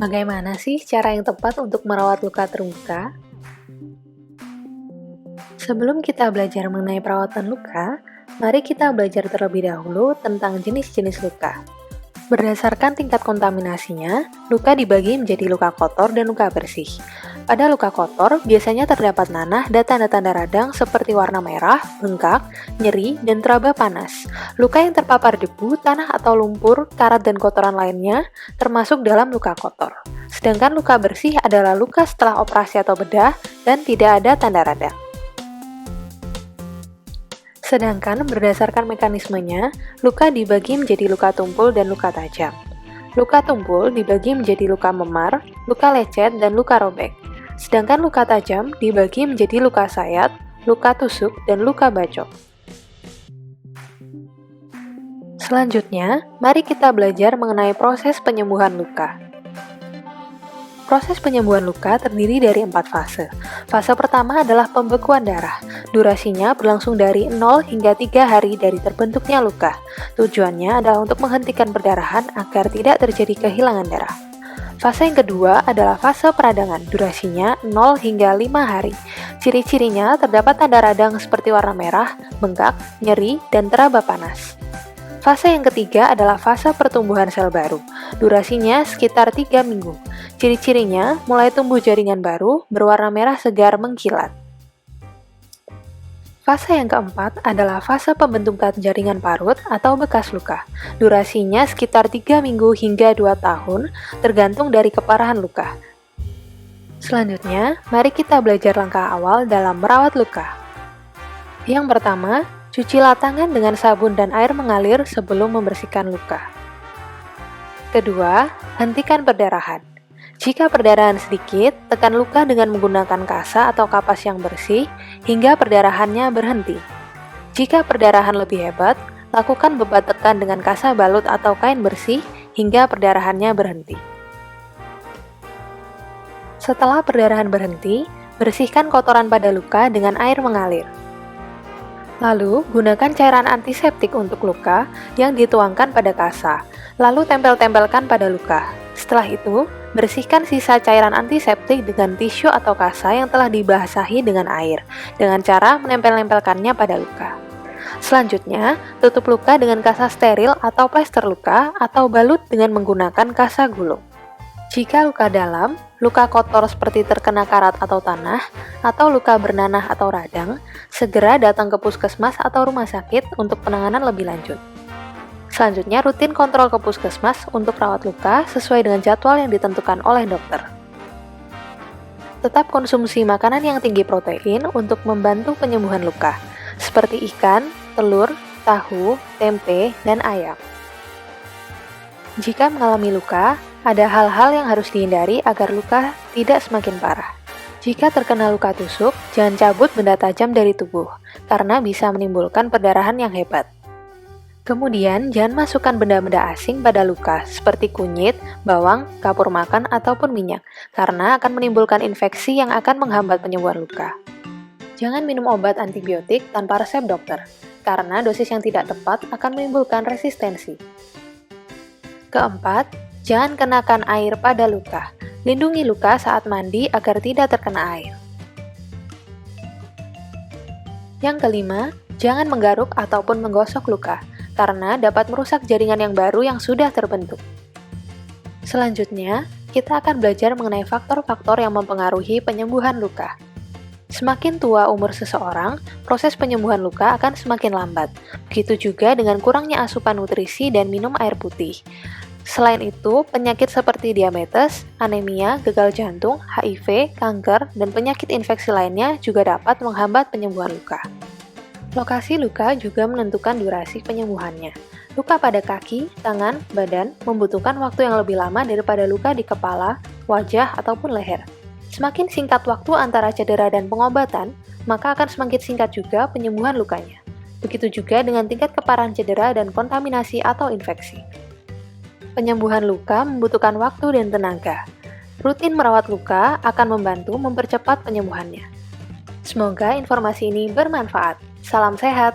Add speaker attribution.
Speaker 1: Bagaimana sih cara yang tepat untuk merawat luka terbuka? Sebelum kita belajar mengenai perawatan luka, mari kita belajar terlebih dahulu tentang jenis-jenis luka. Berdasarkan tingkat kontaminasinya, luka dibagi menjadi luka kotor dan luka bersih. Pada luka kotor, biasanya terdapat nanah dan tanda-tanda radang seperti warna merah, bengkak, nyeri, dan teraba panas. Luka yang terpapar debu, tanah atau lumpur, karat dan kotoran lainnya termasuk dalam luka kotor. Sedangkan luka bersih adalah luka setelah operasi atau bedah dan tidak ada tanda radang. Sedangkan berdasarkan mekanismenya, luka dibagi menjadi luka tumpul dan luka tajam. Luka tumpul dibagi menjadi luka memar, luka lecet, dan luka robek. Sedangkan luka tajam dibagi menjadi luka sayat, luka tusuk, dan luka bacok. Selanjutnya, mari kita belajar mengenai proses penyembuhan luka. Proses penyembuhan luka terdiri dari 4 fase. Fase pertama adalah pembekuan darah. Durasinya berlangsung dari 0 hingga 3 hari dari terbentuknya luka. Tujuannya adalah untuk menghentikan perdarahan agar tidak terjadi kehilangan darah. Fase yang kedua adalah fase peradangan. Durasinya 0 hingga 5 hari. Ciri-cirinya terdapat tanda radang seperti warna merah, bengkak, nyeri, dan teraba panas. Fase yang ketiga adalah fase pertumbuhan sel baru. Durasinya sekitar 3 minggu. Ciri-cirinya mulai tumbuh jaringan baru berwarna merah segar mengkilat. Fase yang keempat adalah fase pembentukan jaringan parut atau bekas luka. Durasinya sekitar 3 minggu hingga 2 tahun, tergantung dari keparahan luka. Selanjutnya, mari kita belajar langkah awal dalam merawat luka. Yang pertama, cucilah tangan dengan sabun dan air mengalir sebelum membersihkan luka. Kedua, hentikan perdarahan. Jika perdarahan sedikit, tekan luka dengan menggunakan kasa atau kapas yang bersih hingga perdarahannya berhenti. Jika perdarahan lebih hebat, lakukan bebat tekan dengan kasa balut atau kain bersih hingga perdarahannya berhenti. Setelah perdarahan berhenti, bersihkan kotoran pada luka dengan air mengalir. Lalu, gunakan cairan antiseptik untuk luka yang dituangkan pada kasa, lalu tempel-tempelkan pada luka. Setelah itu, bersihkan sisa cairan antiseptik dengan tisu atau kasa yang telah dibasahi dengan air, dengan cara menempel-nempelkannya pada luka. Selanjutnya, tutup luka dengan kasa steril atau plester luka atau balut dengan menggunakan kasa gulung. Jika luka dalam, luka kotor seperti terkena karat atau tanah, atau luka bernanah atau radang, segera datang ke puskesmas atau rumah sakit untuk penanganan lebih lanjut. Selanjutnya, rutin kontrol ke puskesmas untuk rawat luka sesuai dengan jadwal yang ditentukan oleh dokter. Tetap konsumsi makanan yang tinggi protein untuk membantu penyembuhan luka, seperti ikan, telur, tahu, tempe, dan ayam. Jika mengalami luka, ada hal-hal yang harus dihindari agar luka tidak semakin parah. Jika terkena luka tusuk, jangan cabut benda tajam dari tubuh, karena bisa menimbulkan perdarahan yang hebat. Kemudian, jangan masukkan benda-benda asing pada luka, seperti kunyit, bawang, kapur makan, ataupun minyak, karena akan menimbulkan infeksi yang akan menghambat penyembuhan luka. Jangan minum obat antibiotik tanpa resep dokter, karena dosis yang tidak tepat akan menimbulkan resistensi. Keempat, jangan kenakan air pada luka. Lindungi luka saat mandi agar tidak terkena air. Yang kelima, jangan menggaruk ataupun menggosok luka, karena dapat merusak jaringan yang baru yang sudah terbentuk. Selanjutnya, kita akan belajar mengenai faktor-faktor yang mempengaruhi penyembuhan luka. Semakin tua umur seseorang, proses penyembuhan luka akan semakin lambat. Begitu juga dengan kurangnya asupan nutrisi dan minum air putih. Selain itu, penyakit seperti diabetes, anemia, gagal jantung, HIV, kanker, dan penyakit infeksi lainnya juga dapat menghambat penyembuhan luka. Lokasi luka juga menentukan durasi penyembuhannya. Luka pada kaki, tangan, badan membutuhkan waktu yang lebih lama daripada luka di kepala, wajah, ataupun leher. Semakin singkat waktu antara cedera dan pengobatan, maka akan semakin singkat juga penyembuhan lukanya. Begitu juga dengan tingkat keparahan cedera dan kontaminasi atau infeksi. Penyembuhan luka membutuhkan waktu dan tenaga. Rutin merawat luka akan membantu mempercepat penyembuhannya. Semoga informasi ini bermanfaat. Salam sehat!